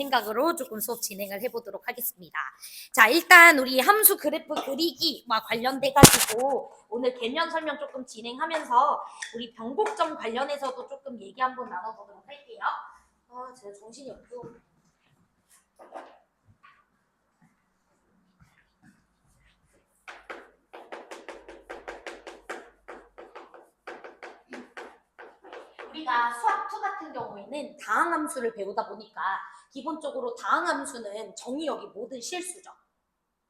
생각으로 조금 수업 진행을 해보도록 하겠습니다. 자, 일단 우리 함수 그래프 그리기와 관련돼가지고 오늘 개념 설명 조금 진행하면서 우리 변곡점 관련해서도 조금 얘기 한번 나눠보도록 할게요. 제가 정신이 없고. 우리가 수학 2 같은 경우에는 다항함수를 배우다 보니까 기본적으로 다항함수는 정의역이 모든 실수죠.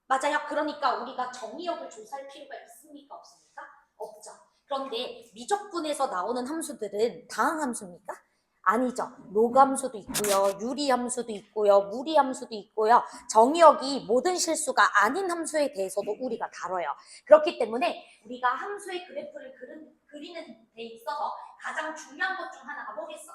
맞아요. 그러니까 우리가 정의역을 조사할 필요가 있습니까? 없습니까? 없죠. 그런데 미적분에서 나오는 함수들은 다항함수입니까? 아니죠. 로그함수도 있고요. 유리함수도 있고요. 무리함수도 있고요. 정의역이 모든 실수가 아닌 함수에 대해서도 우리가 다뤄요. 그렇기 때문에 우리가 함수의 그래프를 그리는 데 있어서 가장 중요한 것 중 하나가 뭐겠어?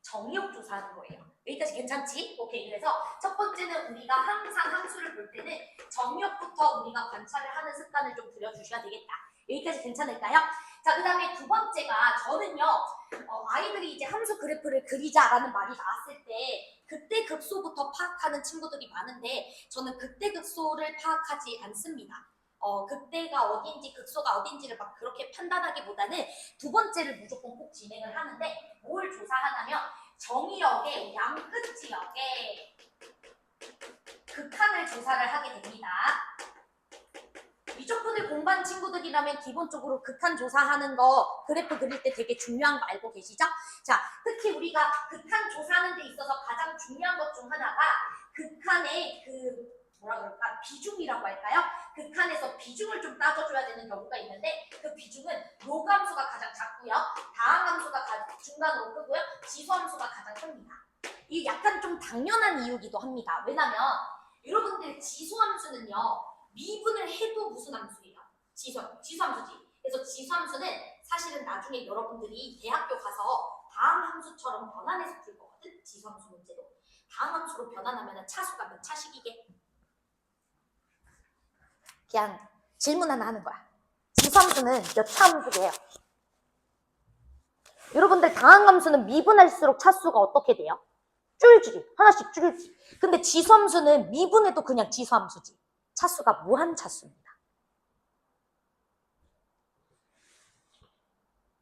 정의역 조사하는 거예요. 여기까지 괜찮지? 오케이. 그래서 첫 번째는 우리가 항상 함수를 볼 때는 정의역부터 우리가 관찰을 하는 습관을 좀 들여주셔야 되겠다. 여기까지 괜찮을까요? 자, 그 다음에 두 번째가 저는요, 아이들이 이제 함수 그래프를 그리자라는 말이 나왔을 때 그때 급소부터 파악하는 친구들이 많은데 저는 그때 급소를 파악하지 않습니다. 그때가 어딘지 극소가 어딘지를 막 그렇게 판단하기보다는 두 번째를 무조건 꼭 진행을 하는데 뭘 조사하냐면 정의역의 양끝 지역에 극한을 조사를 하게 됩니다. 미적분을 공부한 친구들이라면 기본적으로 극한 조사하는 거 그래프 그릴 때 되게 중요한 거 알고 계시죠? 자, 특히 우리가 극한 조사하는 데 있어서 가장 중요한 것 중 하나가 극한의 뭐라 그럴까? 비중이라고 할까요? 극한에서 비중을 좀 따져줘야 되는 경우가 있는데 그 비중은 로그함수가 가장 작고요. 다항함수가 중간으로 크고요. 지수함수가 가장 큽니다. 이게 약간 좀 당연한 이유기도 합니다. 왜냐면 여러분들 지수함수는요. 미분을 해도 무슨 함수예요? 지수함수지. 그래서 지수함수는 사실은 나중에 여러분들이 대학교 가서 다항함수처럼 변환해서 풀 거거든. 지수함수 문제로. 다항함수로 변환하면 차수가 몇 차식이게? 그냥 질문 하나 하는 거야. 지수함수는 몇 차 함수예요? 여러분들 다항함수는 미분할수록 차수가 어떻게 돼요? 줄지. 하나씩 줄지. 근데 지수함수는 미분해도 그냥 지수함수지. 차수가 무한차수입니다.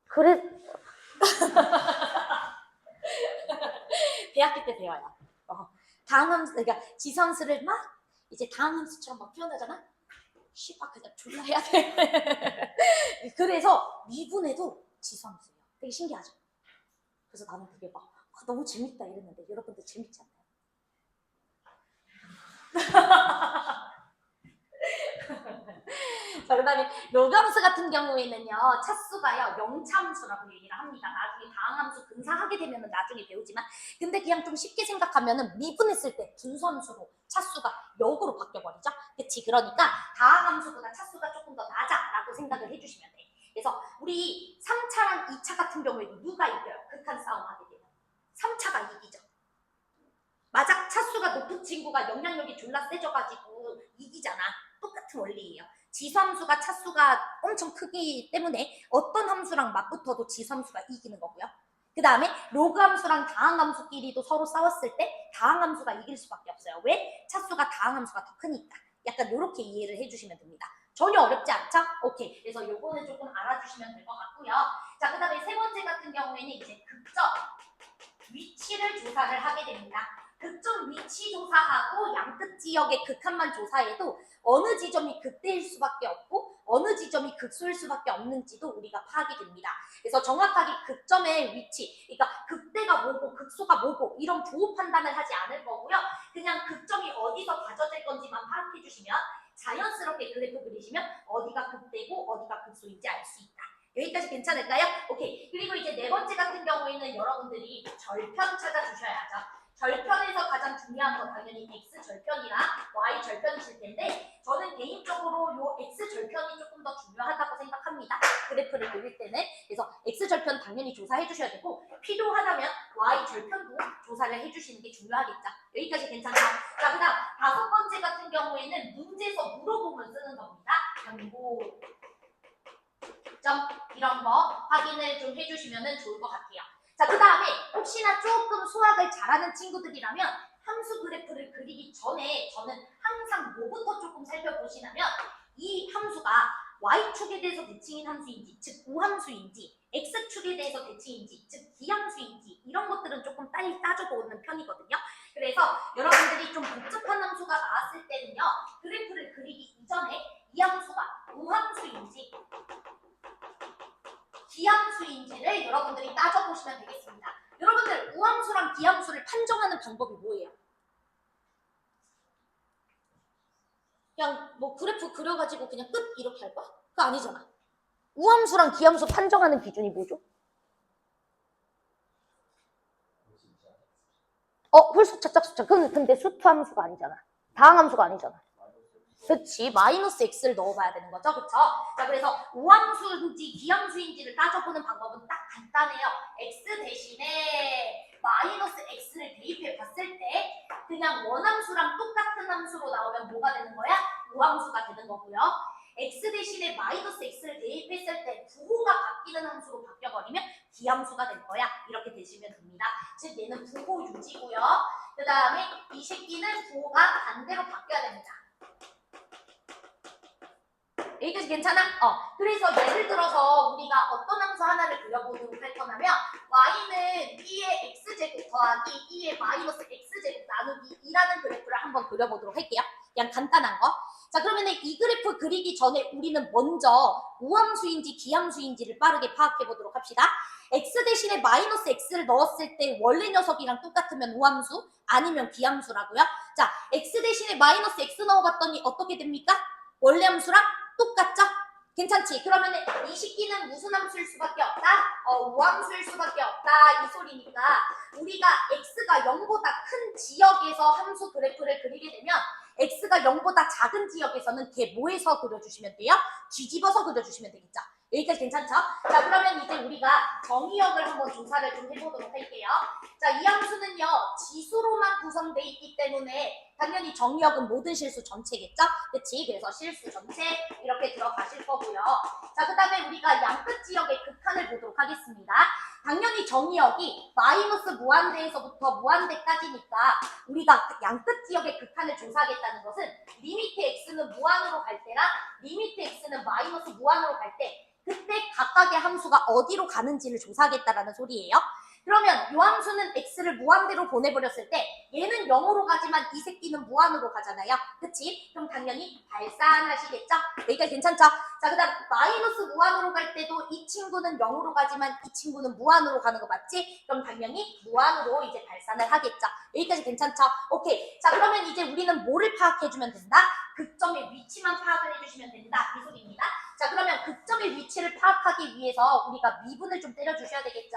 그래 대학교 때 배워요. 다항함수, 그러니까 지수함수를 막 이제 다항함수처럼 막 표현하잖아. 씨발 그냥 졸라 해야 돼. 그래서 미분해도 지수함수예요. 되게 신기하죠. 그래서 나는 그게 막 너무 재밌다 이랬는데 여러분들 재밌지 않나요? 자, 그 다음에 로그함수 같은 경우에는요, 차수가요, 영차함수라고 얘기를 합니다. 나중에 다항함수 근사하게 되면 나중에 배우지만, 근데 그냥 좀 쉽게 생각하면은 미분했을 때 분수함수로 차수가 역으로 바뀌어버리죠. 그치? 그러니까 다항함수보다 차수가 조금 더 낮아라고 생각을 해주시면 돼. 그래서 우리 3차랑 2차 같은 경우에도 누가 이겨요? 극한 싸움 하게 되면. 3차가 이기죠. 맞아? 차수가 높은 친구가 영향력이 졸라 세져가지고 이기잖아. 똑같은 원리예요. 지수함수가 차수가 엄청 크기 때문에 어떤 함수랑 맞붙어도 지수함수가 이기는 거고요. 그 다음에 로그함수랑 다항함수끼리도 서로 싸웠을 때 다항함수가 이길 수밖에 없어요. 왜? 차수가 다항함수가 더 크니까. 약간 이렇게 이해를 해주시면 됩니다. 전혀 어렵지 않죠? 오케이. 그래서 요거는 조금 알아주시면 될 것 같고요. 자, 그 다음에 세 번째 같은 경우에는 이제 극점 위치를 조사를 하게 됩니다. 극점 위치 조사하고 양끝 지역의 극한만 조사해도 어느 지점이 극대일 수밖에 없고 어느 지점이 극소일 수밖에 없는지도 우리가 파악이 됩니다. 그래서 정확하게 극점의 위치, 그러니까 극대가 뭐고 극소가 뭐고 이런 부호 판단을 하지 않을 거고요. 그냥 극점이 어디서 가져질 건지만 파악해 주시면 자연스럽게 그래프 그리시면 어디가 극대고 어디가 극소인지 알 수 있다. 여기까지 괜찮을까요? 오케이. 그리고 이제 네 번째 같은 경우에는 여러분들이 절편 찾아주셔야죠. 절편에서 가장 중요한 건 당연히 X절편이랑 Y절편이실 텐데 저는 개인적으로 요 X절편이 조금 더 중요하다고 생각합니다. 그래프를 그릴 때는. 그래서 X절편 당연히 조사해 주셔야 되고 필요하다면 Y절편도 조사를 해주시는 게 중요하겠죠. 여기까지 괜찮죠? 자, 그 다음 다섯 번째 같은 경우에는 문제에서 물어보면 쓰는 겁니다. 경고 점 이런 거 확인을 좀 해주시면 좋을 것 같아요. 자, 그 다음에 혹시나 조금 수학을 잘하는 친구들이라면 함수 그래프를 그리기 전에 저는 항상 뭐부터 조금 살펴보시냐면 이 함수가 y축에 대해서 대칭인 함수인지, 즉 우함수인지, x축에 대해서 대칭인지, 즉 기함수인지 이런 것들은 조금 빨리 따져보는 편이거든요. 그래서 여러분들이 좀 복잡한 함수가 나왔을 때는요. 그래프를 그리기 이전에 이 함수가 우함수인지 기함수인지를 여러분들이 따져보시면 되겠습니다. 여러분들 우함수랑 기함수를 판정하는 방법이 뭐예요? 그냥 뭐 그래프 그려가지고 그냥 끝 이렇게 할 거야? 그거 아니잖아. 우함수랑 기함수 판정하는 기준이 뭐죠? 홀수, 차짝, 숫자. 근데 수투함수가 아니잖아. 다항함수가 아니잖아. 그치, 마이너스 x를 넣어봐야 되는 거죠, 그쵸? 자, 그래서 우함수인지 기함수인지를 따져보는 방법은 딱 간단해요. x 대신에 마이너스 x를 대입해 봤을 때 그냥 원함수랑 똑같은 함수로 나오면 뭐가 되는 거야? 우함수가 되는 거고요. x 대신에 마이너스 x를 대입했을 때 부호가 바뀌는 함수로 바뀌어버리면 기함수가 될 거야. 이렇게 되시면 됩니다. 즉 얘는 부호 유지고요. 그 다음에 이 새끼는 부호가 반대로 바뀌어야 됩니다. 여기까지 괜찮아? 그래서 예를 들어서 우리가 어떤 함수 하나를 그려보도록 할 거냐면 y는 2의 x제곱 더하기 2의 마이너스 x제곱 나누기 2라는 그래프를 한번 그려보도록 할게요. 그냥 간단한 거. 자, 그러면 이 그래프 그리기 전에 우리는 먼저 우함수인지 기함수인지를 빠르게 파악해 보도록 합시다. x 대신에 마이너스 x를 넣었을 때 원래 녀석이랑 똑같으면 우함수 아니면 기함수라고요. 자, x 대신에 마이너스 x 넣어봤더니 어떻게 됩니까? 원래 함수랑 똑같죠? 괜찮지? 그러면 이 식기는 무슨 함수일 수밖에 없다? 우함수일 수밖에 없다 이 소리니까 우리가 x가 0보다 큰 지역에서 함수 그래프를 그리게 되면 x가 0보다 작은 지역에서는 걔 뭐에서 그려주시면 돼요? 뒤집어서 그려주시면 되겠죠? 여기까지 괜찮죠? 자, 그러면 이제 우리가 정의역을 한번 조사를 좀 해보도록 할게요. 자, 이 함수는요 지수로만 구성되어 있기 때문에 당연히 정의역은 모든 실수 전체겠죠? 그치? 그래서 실수 전체 이렇게 들어가실 거고요. 자, 그 다음에 우리가 양끝 지역의 극한을 보도록 하겠습니다. 당연히 정의역이 마이너스 무한대에서부터 무한대까지니까 우리가 양끝 지역의 극한을 조사하겠다는 것은 리미트 x는 무한으로 갈 때랑 리미트 x는 마이너스 무한으로 갈 때 그때 각각의 함수가 어디로 가는지를 조사하겠다라는 소리예요. 그러면 이 함수는 x를 무한대로 보내버렸을 때 얘는 0으로 가지만 이 새끼는 무한으로 가잖아요. 그치? 그럼 당연히 발산하시겠죠? 여기까지 괜찮죠? 자, 그 다음 마이너스 무한으로 갈 때도 이 친구는 0으로 가지만 이 친구는 무한으로 가는 거 맞지? 그럼 당연히 무한으로 이제 발산을 하겠죠. 여기까지 괜찮죠? 오케이. 자, 그러면 이제 우리는 뭐를 파악해주면 된다? 극점의 위치만 파악을 해주시면 된다. 이 소리입니다. 자, 그러면 극점의 위치를 파악하기 위해서 우리가 미분을 좀 때려주셔야 되겠죠?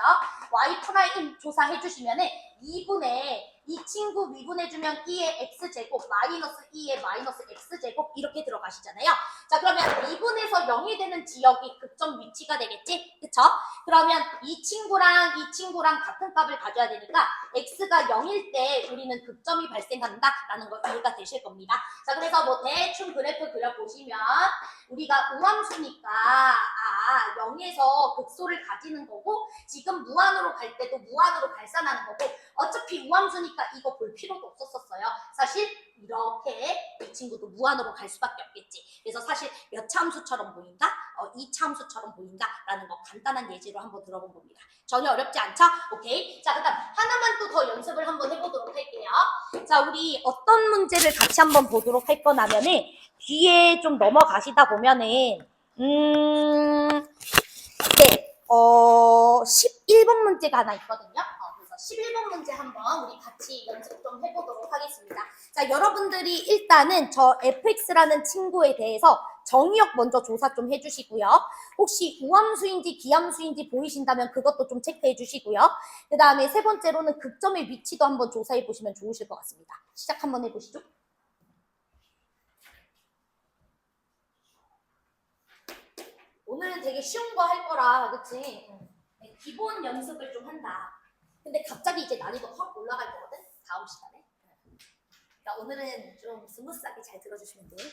y 프라임 조사해주시면은 2분의 이 친구 미분해주면 2의 x제곱 마이너스 2의 마이너스 x제곱 이렇게 들어가시잖아요. 자, 그러면 2분에서 0이 되는 지역이 극점 위치가 되겠지? 그쵸? 그러면 이 친구랑 같은 값을 가져야 되니까 x가 0일 때 우리는 극점이 발생한다라는 거 이해가 되실 겁니다. 자, 그래서 뭐 대충 그래프 그려보시면 우리가 우함수니까 0에서 극소를 가지는 거고 지금 무한으로 갈 때도 무한으로 발산하는 거고 어차피 우함수니까 이거 볼 필요도 없었어요. 사실 이렇게 이 친구도 무한으로 갈 수밖에 없겠지. 그래서 사실 몇 차 함수처럼 보인다? 2차 함수처럼 보인다라는 거 간단한 예제로 한번 들어본 겁니다. 전혀 어렵지 않죠? 오케이. 자, 그다음 하나만 또 더 연습을 한번 해보도록 할게요. 자, 우리 어떤 문제를 같이 한번 보도록 할 거냐면은 뒤에 좀 넘어가시다 보면은 네, 11번 문제가 하나 있거든요. 그래서 11번 문제 한번 우리 같이 연습 좀 해보도록 하겠습니다. 자, 여러분들이 일단은 저 fx라는 친구에 대해서 정의역 먼저 조사 좀 해주시고요. 혹시 우함수인지 기함수인지 보이신다면 그것도 좀 체크해 주시고요. 그 다음에 세 번째로는 극점의 위치도 한번 조사해 보시면 좋으실 것 같습니다. 시작 한번 해보시죠. 오늘은 되게 쉬운 거 할 거라, 그치? 기본 연습을 좀 한다. 근데 갑자기 이제 난이도 확 올라갈 거거든? 다음 시간에. 그러니까 오늘은 좀 스무스하게 잘 들어주시면 돼요.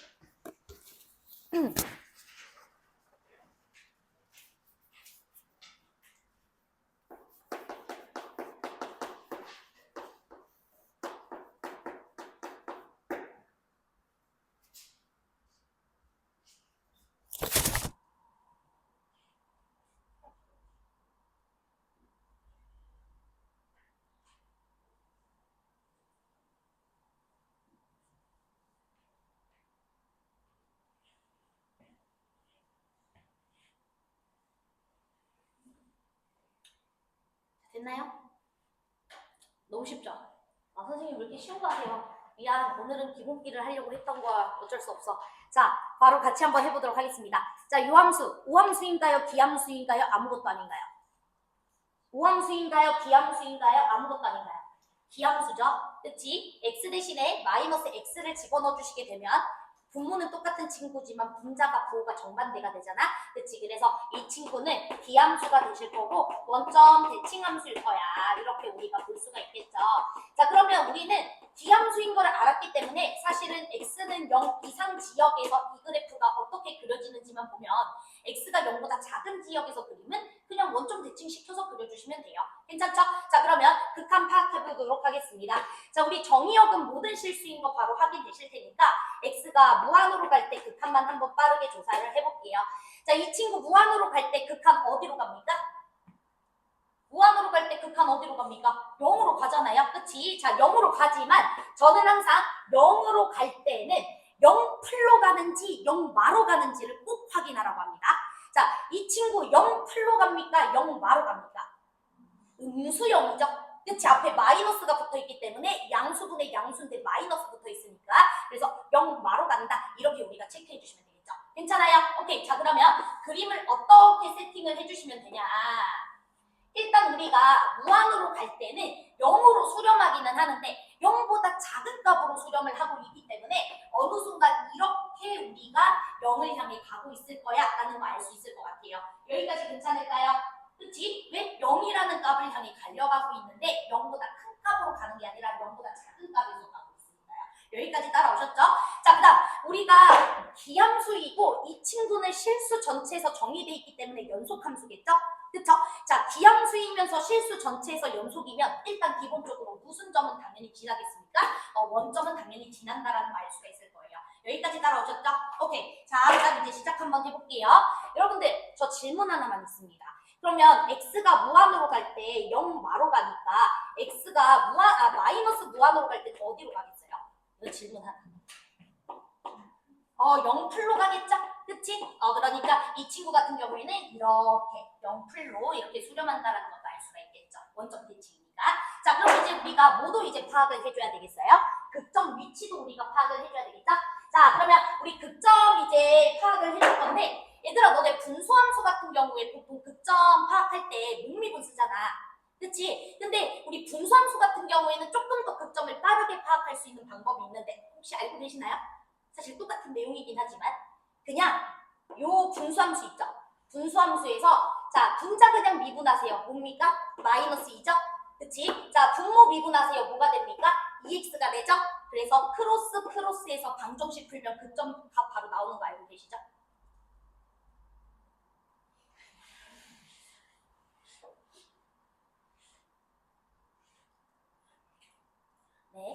됐나요? 너무 쉽죠? 아, 선생님 왜 이렇게 쉬운 거 하세요? 미안, 오늘은 기본기를 하려고 했던 거야. 어쩔 수 없어. 자, 바로 같이 한번 해보도록 하겠습니다. 자, 요함수, 우함수인가요? 기함수인가요? 아무것도 아닌가요? 우함수인가요? 기함수인가요? 아무것도 아닌가요? 기함수죠? 그치? x 대신에 마이너스 x를 집어넣어 주시게 되면 분모는 똑같은 친구지만 분자가 부호가 정반대가 되잖아. 그치? 그래서 이 친구는 기함수가 되실 거고 원점 대칭함수일 거야. 이렇게 우리가 볼 수가 있겠죠. 자, 그러면 우리는 기함수인 걸 알았기 때문에 사실은 x는 0 이상 지역에서 이 그래프가 어떻게 그려지는지만 보면 x가 0보다 작은 지역에서 그림은 그냥 원점 대칭시켜서 그려주시면 돼요. 괜찮죠? 자, 그러면 극한 파악해보도록 하겠습니다. 자, 우리 정의역은 모든 실수인 거 바로 확인되실 테니까 x가 무한으로 갈 때 극한만 한번 빠르게 조사를 해볼게요. 자, 이 친구 무한으로 갈 때 극한 어디로 갑니까? 무한으로 갈 때 극한 어디로 갑니까? 0으로 가잖아요. 그치? 자, 0으로 가지만 저는 항상 0으로 갈 때는 0풀로 가는지 0마로 가는지를 꼭 확인하라고 합니다. 자, 이 친구 0풀로 갑니까? 0마로 갑니까? 음수형이죠. 그치? 앞에 마이너스가 붙어있기 때문에 양수분의 양수인데 마이너스 붙어있으니까 그래서 0마로 간다. 이렇게 우리가 체크해 주시면 되겠죠. 괜찮아요? 오케이. 자, 그러면 그림을 어떻게 세팅을 해주시면 되냐. 일단 우리가 무한으로 갈 때는 0으로 수렴하기는 하는데 0보다 작은 값으로 수렴을 하고 있기 때문에 어느 순간 이렇게 우리가 0을 향해 가고 있을 거야 라는 거 알 수 있을 것 같아요. 여기까지 괜찮을까요? 그치? 왜? 0이라는 값을 향해 달려가고 있는데 0보다 큰 값으로 가는 게 아니라 0보다 작은 값에서 가고 있습니다. 여기까지 따라오셨죠? 자, 그 다음 우리가 기함수이고 이 친구는 실수 전체에서 정의되어 있기 때문에 연속함수겠죠? 그쵸? 자, 기함수이면서 실수 전체에서 연속이면 일단 기본적으로 무슨 점은 당연히 지나겠습니까? 원점은 당연히 지난다라는 거 알 수가 있을 거예요. 여기까지 따라오셨죠? 오케이. 자, 그다음 이제 시작 한번 해볼게요. 여러분들, 저 질문 하나만 있습니다. 그러면 x가 무한으로 갈 때 0마로 가니까 x가 마이너스 무한으로 갈 때 어디로 가겠어요? 이거 질문 하나. 0풀로 가겠죠? 그치? 그러니까 이 친구 같은 경우에는 이렇게 0풀로 이렇게 수렴한다라는 것도 알 수가 있겠죠. 원점 대칭이니까. 자, 그럼 이제 우리가 뭐도 이제 파악을 해줘야 되겠어요? 극점 위치도 우리가 파악을 해줘야 되겠죠? 자, 그러면 우리 극점 이제 파악을 해줄 건데 얘들아, 너네 분수함수 같은 경우에 보통 극점 파악할 때 목미분 쓰잖아. 그치? 근데 우리 분수함수 같은 경우에는 조금 더 극점을 빠르게 파악할 수 있는 방법이 있는데 혹시 알고 계시나요? 사실 똑같은 내용이긴 하지만 그냥 요 분수함수 있죠? 분수함수에서 자, 분자 그냥 미분하세요. 뭡니까? 마이너스 2죠? 그치? 자, 분모 미분하세요. 뭐가 됩니까? 2x가 되죠? 그래서 크로스에서 방정식 풀면 극점 값 바로 나오는 거 알고 계시죠? 네.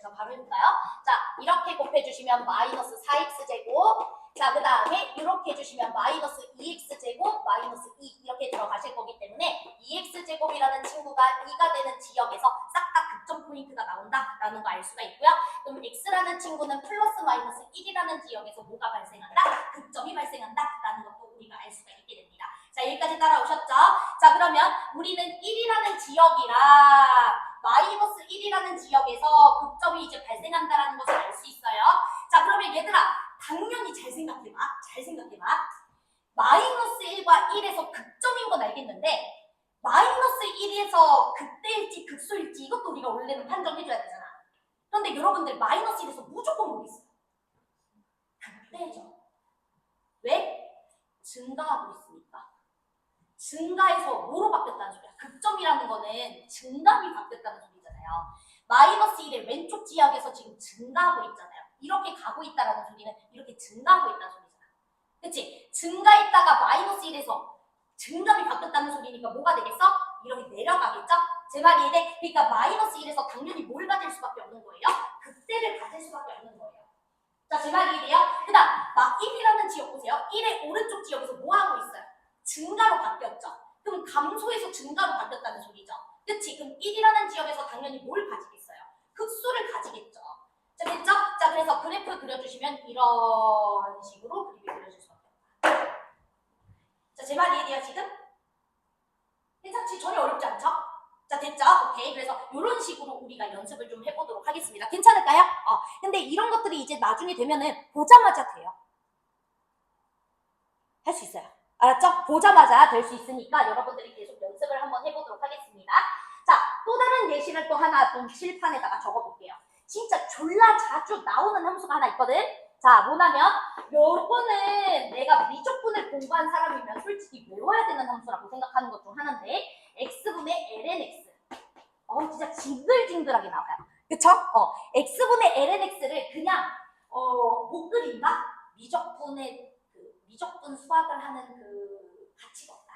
자, 바로 해볼까요? 자, 이렇게 곱해주시면 마이너스 4x제곱. 자, 그 다음에 이렇게 해주시면 마이너스 2x제곱, 마이너스 2 이렇게 들어가실 거기 때문에 2x제곱이라는 친구가 2가 되는 지역에서 싹 다 극점 포인트가 나온다라는 거 알 수가 있고요. 그럼 x라는 친구는 플러스 마이너스 1이라는 지역에서 뭐가 발생한다? 극점이 발생한다라는 것도 우리가 알 수가 있게 됩니다. 자, 여기까지 따라오셨죠? 자, 그러면 우리는 1이라는 지역이랑 마이너스 1이라는 지역에서 극점이 이제 발생한다라는 것을 알 수 있어요. 자, 그러면 얘들아, 당연히 잘 생각해봐. 잘 생각해봐. 마이너스 1과 1에서 극점인 건 알겠는데 마이너스 1에서 극대일지 극소일지 이것도 우리가 원래는 판정해줘야 되잖아. 그런데 여러분들 마이너스 1에서 무조건 뭐겠어? 극대죠. 왜? 증가하고 있으니까. 증가해서 뭐로 바뀌었다는 소리야? 극점이라는 거는 증감이 바뀌었다는 소리잖아요. 마이너스 1의 왼쪽 지역에서 지금 증가하고 있잖아요. 이렇게 가고 있다는 소리는 이렇게 증가하고 있다는 소리잖아. 그치? 증가했다가 마이너스 1에서 증감이 바뀌었다는 소리니까 뭐가 되겠어? 이렇게 내려가겠죠? 제 말이 이해? 그러니까 마이너스 1에서 당연히 뭘 가질 수밖에 없는 거예요? 극대를 가질 수밖에 없는 거예요. 자, 제 말이 이해돼요? 그 다음 1이라는 지역 보세요. 1의 오른쪽 지역에서 뭐 하고 있어요? 증가로 바뀌었죠. 그럼 감소해서 증가로 바뀌었다는 소리죠. 그치? 그럼 1이라는 지역에서 당연히 뭘 가지겠어요? 극수를 가지겠죠. 자, 됐죠? 자, 그래서 그래프 그려주시면 이런 식으로 그림이 그려질 수밖에 없다. 자, 제 말 이해돼요, 지금? 오케이. 그래서 이런 식으로 우리가 연습을 좀 해보도록 하겠습니다. 괜찮을까요? 근데 이런 것들이 이제 나중에 되면은 보자마자 돼요. 할 수 있어요. 알았죠? 보자마자 될 수 있으니까 여러분들이 계속 연습을 한번 해보도록 하겠습니다. 자, 또 다른 예시를 또 하나 좀 칠판에다가 적어볼게요. 진짜 졸라 자주 나오는 함수가 하나 있거든? 자, 뭐냐면 요거는 내가 미적분을 공부한 사람이면 솔직히 외워야 되는 함수라고 생각하는 것 중 하나인데 x분의 lnx. 진짜 징글징글하게 나와요. 그쵸? x분의 lnx를 그냥 못 그린다? 미적분 수학을 하는 그 가치가 없다.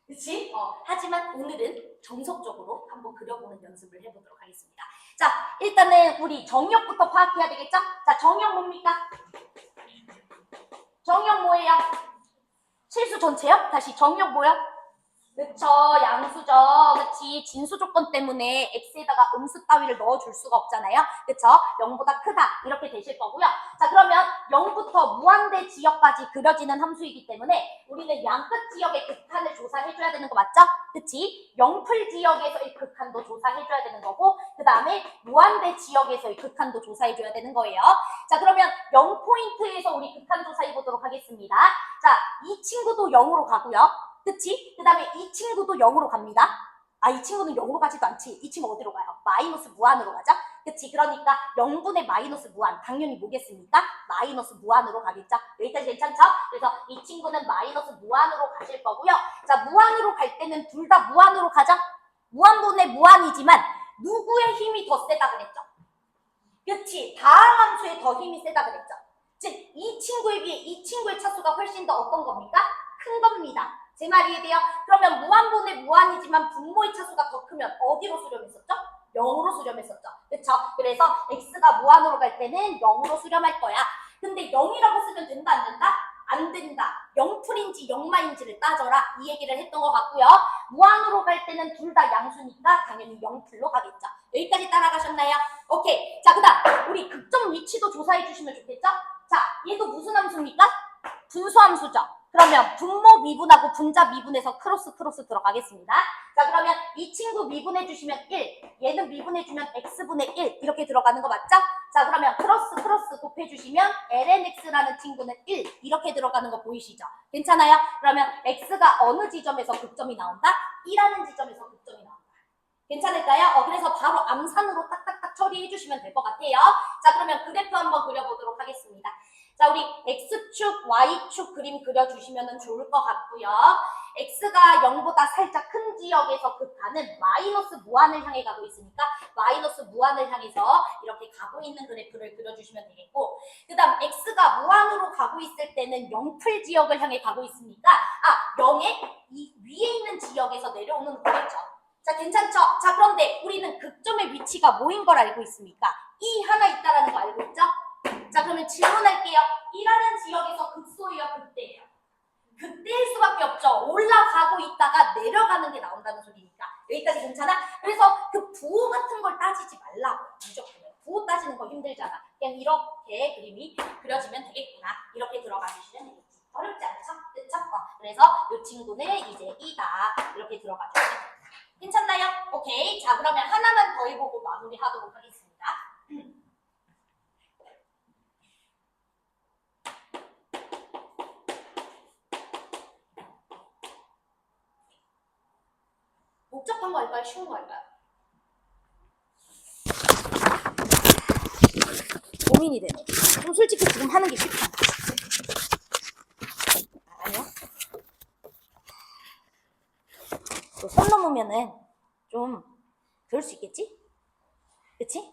그치? 하지만 오늘은 정석적으로 한번 그려보는 연습을 해보도록 하겠습니다. 자, 일단은 우리 정역부터 파악해야 되겠죠? 자, 정역 뭡니까? 정역 뭐예요? 실수 전체요? 다시 정역 뭐요? 그쵸, 양수죠. 그치, 진수 조건 때문에 x에다가 음수 따위를 넣어줄 수가 없잖아요. 그쵸, 0보다 크다 이렇게 되실 거고요. 자, 그러면 0부터 무한대 지역까지 그려지는 함수이기 때문에 우리는 양끝 지역의 극한을 조사해줘야 되는 거 맞죠? 그치, 0풀 지역에서의 극한도 조사해줘야 되는 거고 그 다음에 무한대 지역에서의 극한도 조사해줘야 되는 거예요. 자, 그러면 0포인트에서 우리 극한 조사해보도록 하겠습니다. 자, 이 친구도 0으로 가고요. 그치? 그 다음에 이 친구도 0으로 갑니다. 이 친구는 0으로 가지도 않지. 이 친구 어디로 가요? 마이너스 무한으로 가죠? 그치? 그러니까 0분의 마이너스 무한. 당연히 뭐겠습니까? 마이너스 무한으로 가겠죠? 여기까지 괜찮죠? 그래서 이 친구는 마이너스 무한으로 가실 거고요. 자, 무한으로 갈 때는 둘 다 무한으로 가죠? 무한분의 무한이지만 누구의 힘이 더 세다 그랬죠? 그치? 다항함수의 더 힘이 세다 그랬죠? 즉, 이 친구에 비해 이 친구의 차수가 훨씬 더 어떤 겁니까? 큰 겁니다. 제 말이 이해돼요? 그러면 무한분의 무한이지만 분모의 차수가 더 크면 어디로 수렴했었죠? 0으로 수렴했었죠. 그쵸? 그래서 x가 무한으로 갈 때는 0으로 수렴할 거야. 근데 0이라고 쓰면 된다 안 된다? 안 된다. 0풀인지 0마인지를 따져라. 이 얘기를 했던 것 같고요. 무한으로 갈 때는 둘 다 양수니까 당연히 0풀로 가겠죠. 여기까지 따라가셨나요? 오케이. 자, 그 다음 우리 극점 위치도 조사해 주시면 좋겠죠? 자, 얘도 무슨 함수입니까? 분수함수죠. 그러면 분모 미분하고 분자 미분해서 크로스 들어가겠습니다. 자, 그러면 이 친구 미분해 주시면 1, 얘는 미분해 주면 x분의 1 이렇게 들어가는 거 맞죠? 자, 그러면 크로스 곱해 주시면 lnx라는 친구는 1 이렇게 들어가는 거 보이시죠? 괜찮아요? 그러면 x가 어느 지점에서 극점이 나온다? 2라는 지점에서 극점이 나온다. 괜찮을까요? 그래서 바로 암산으로 딱딱딱 처리해 주시면 될 것 같아요. 자, 그러면 그래프 한번 그려보도록 하겠습니다. 자, 우리 X축, Y축 그림 그려주시면 좋을 것 같고요. X가 0보다 살짝 큰 지역에서 극한은 마이너스 무한을 향해 가고 있으니까 마이너스 무한을 향해서 이렇게 가고 있는 그래프를 그려주시면 되겠고 그 다음 X가 무한으로 가고 있을 때는 0풀 지역을 향해 가고 있으니까 0의 이 위에 있는 지역에서 내려오는 거겠죠. 자, 괜찮죠? 자, 그런데 우리는 극점의 위치가 뭐인 걸 알고 있습니까? 이 하나 있다라는 거 알고 있죠? 자, 그러면 질문할게요. 1하는 지역에서 극소예요, 극대예요? 극대일 수밖에 없죠. 올라가고 있다가 내려가는 게 나온다는 소리니까. 여기까지 괜찮아? 그래서 그 부호 같은 걸 따지지 말라고. 무조건. 부호 따지는 거 힘들잖아. 그냥 이렇게 그림이 그려지면 되겠구나. 이렇게 들어가 주시면 되겠지. 어렵지 않죠? 그쵸? 그래서 이 친구는 이제 2다. 이렇게 들어가 주시면 됩니다. 괜찮나요? 오케이. 자, 그러면 하나만 더 해보고 마무리하도록 하겠습니다. 복잡한 거 할까요? 쉬운 거 할까요? 고민이 되네. 그럼 솔직히 지금 하는 게 쉽다. 아니요. 선 넘으면은 좀 그럴 수 있겠지? 그치?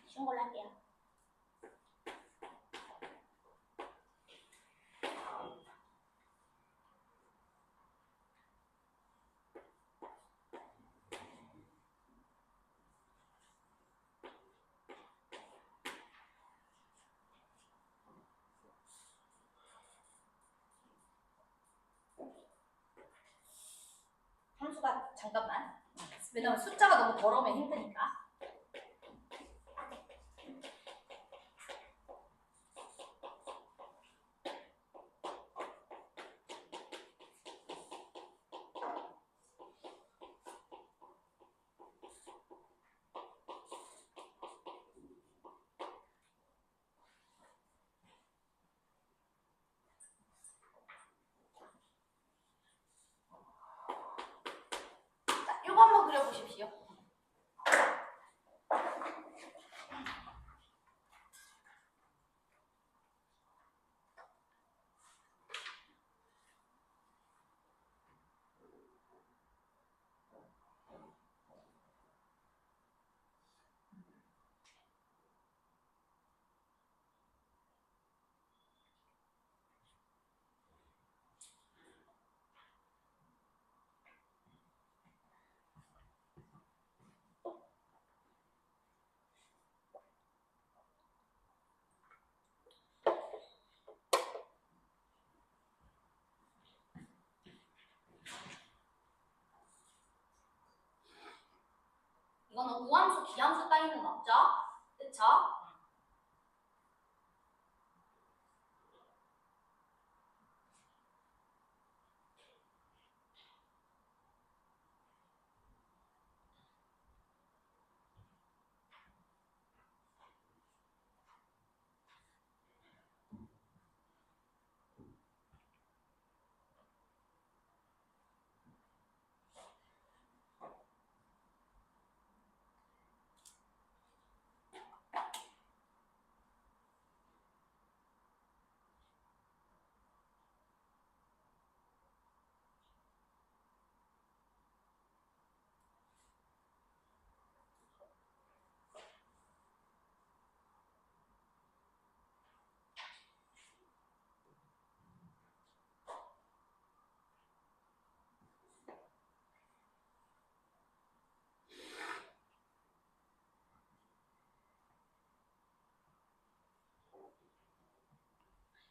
쉬운 걸로 할게요. 함수가 잠깐만. 왜냐면 숫자가 너무 더러우면 힘드니까. 그려보십시오. 이거는 우함수, 기함수 따위는 없죠? 그쵸?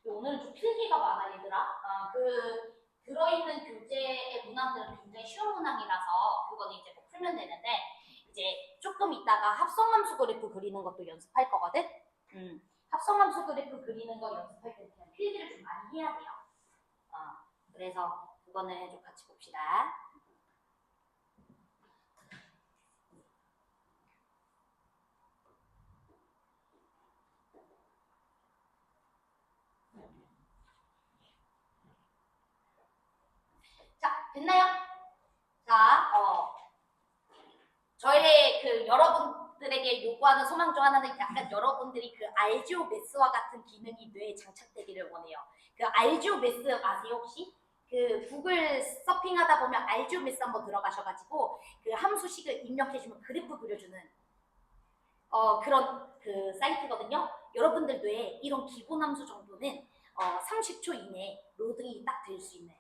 오늘은 좀 필기가 많아 얘들아. 들어있는 교재의 문항들은 굉장히 쉬운 문항이라서 그거는 이제 뭐 풀면 되는데 이제 조금 있다가 합성함수 그래프 그리는 것도 연습할 거거든. 합성함수 그래프 그리는 거 연습할 때 그냥 필기를 좀 많이 해야 돼요. 그래서 그거는 좀 같이 봅시다. 자, 됐나요? 자, 저의 그 여러분들에게 요구하는 소망 중 하나는 약간 여러분들이 그 알지오매스와 같은 기능이 뇌에 장착되기를 원해요. 그 알지오매스 아세요 혹시? 그 구글 서핑하다 보면 알지오매스 한번 들어가셔가지고 그 함수식을 입력해주면 그래프 그려주는 그런 그 사이트거든요. 여러분들 뇌에 이런 기본 함수 정도는 30초 이내에 로딩이 딱 될 수 있는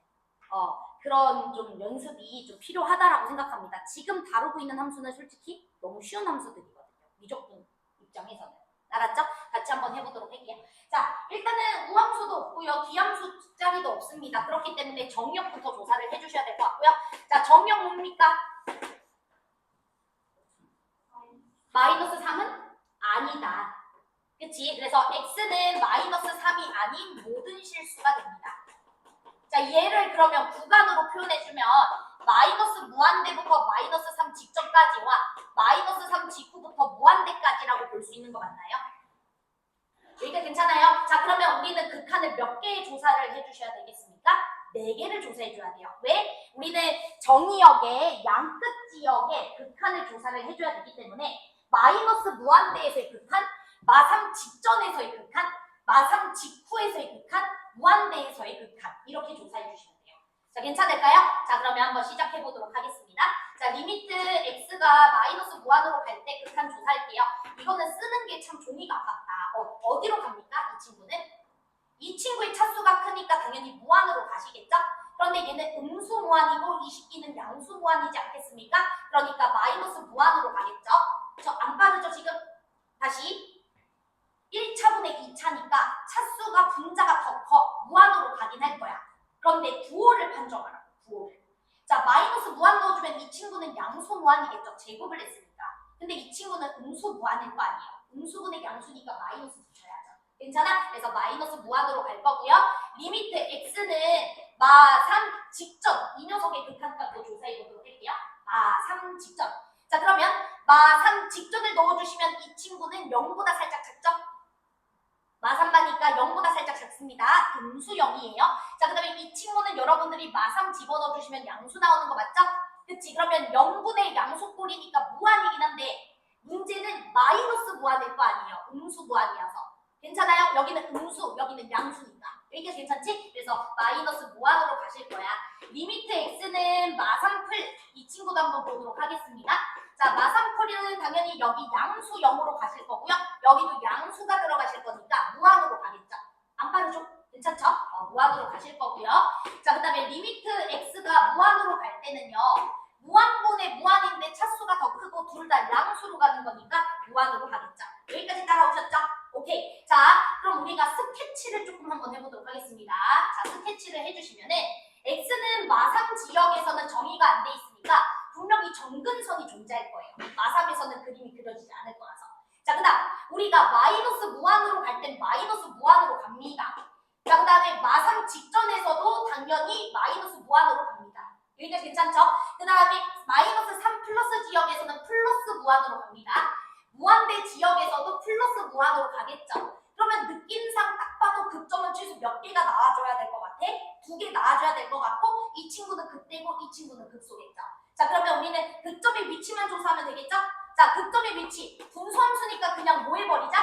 그런 좀 연습이 좀 필요하다라고 생각합니다. 지금 다루고 있는 함수는 솔직히 너무 쉬운 함수들이거든요. 미적분 입장에서는. 알았죠? 같이 한번 해보도록 할게요. 자, 일단은 우함수도 없고요. 기함수 자리도 없습니다. 그렇기 때문에 정역부터 조사를 해주셔야 될 것 같고요. 자, 정역 뭡니까? 마이너스 3은 아니다. 그치? 그래서 x는 마이너스 3이 아닌 모든 실수가 됩니다. 자, 얘를 그러면 구간으로 표현해주면 마이너스 무한대부터 마이너스 3 직전까지와 마이너스 3 직후부터 무한대까지라고 볼 수 있는 거 맞나요? 여기가 괜찮아요? 자, 그러면 우리는 극한을 몇 개의 조사를 해주셔야 되겠습니까? 4개를 조사해줘야 돼요. 왜? 우리는 정의역의 양끝 지역에 극한을 조사를 해줘야 되기 때문에 마이너스 무한대에서의 극한, 마3 직전에서의 극한, 마3 직후에서의 극한, 무한대에서의 극한 이렇게 조사해 주시면 돼요. 자, 괜찮을까요? 자, 그러면 한번 시작해 보도록 하겠습니다. 자, 리미트 x가 마이너스 무한으로 갈 때 극한 조사할게요. 이거는 쓰는 게 참 종이가 아깝다. 어디로 갑니까? 이 친구는? 이 친구의 차수가 크니까 당연히 무한으로 가시겠죠? 그런데 얘는 음수 무한이고 이 식기는 양수 무한이지 않겠습니까? 그러니까 마이너스 무한으로 가겠죠? 저 안 빠르죠 지금? 다시 1차분의 2차니까 차수가 분자가 더 커. 무한으로 가긴 할 거야. 그런데 부호를 판정하라고. 부호를. 자, 마이너스 무한 넣어주면 이 친구는 양수 무한이겠죠. 제곱을 했으니까. 근데 이 친구는 음수 무한일 거 아니에요. 음수분의 양수니까 마이너스 붙여야죠. 괜찮아? 그래서 마이너스 무한으로 갈 거고요. 리미트 x는 마3 직전. 이 녀석의 극한값도 조사해 보도록 할게요. 마3 직전. 자, 그러면 마3 직전을 넣어주시면 이 친구는 0보다 살짝 작죠? 마3마니까 0보다 살짝 작습니다. 음수 0이에요. 자, 그 다음에 이 친구는 여러분들이 마3 집어넣어주시면 양수 나오는 거 맞죠? 그치? 그러면 0분의 양수꼴이니까 무한이긴 한데 문제는 마이너스 무한일 거 아니에요. 음수 무한이어서. 괜찮아요? 여기는 음수, 여기는 양수니까. 여기까지 괜찮지? 그래서 마이너스 무한으로 가실 거야. 리미트 x는 마상풀. 이 친구도 한번 보도록 하겠습니다. 자, 마상풀은 당연히 여기 양수 0으로 가실 거고요. 여기도 양수가 들어가실 거니까 무한으로 가겠죠. 안 빠르죠? 괜찮죠? 무한으로 가실 거고요. 자, 그 다음에 리미트 x가 무한으로 갈 때는요. 무한분의 무한인데 차수가 더 크고 둘 다 양수로 가는 거니까 무한으로 가겠죠. 여기까지 따라오셨죠? 오케이. 자, 그럼 우리가 스케치를 조금 한번 해보도록 하겠습니다. 자, 스케치를 해주시면은 x는 마상 지역에서는 정의가 안 돼 있으니까 분명히 정근선이 존재할 거예요. 마상에서는 그림이 그려지지 않을 거라서. 자, 그 다음 우리가 마이너스 무한으로 갈 땐 마이너스 무한으로 갑니다. 자, 그 다음에 마상 직전에서도 당연히 마이너스 무한으로 갑니다. 여기까지 괜찮죠? 그 다음에 마이너스 3 플러스 지역에서는 플러스 무한으로 갑니다. 무한대 지역에서도 플러스 무한으로 가겠죠. 그러면 느낌상 딱 봐도 극점은 최소 몇 개가 나와줘야 될 것 같아? 2개 나와줘야 될 것 같고 이 친구는 극대고 이 친구는 극소겠죠. 자, 그러면 우리는 극점의 위치만 조사하면 되겠죠? 자, 극점의 위치 분수함수니까 그냥 뭐 해버리자?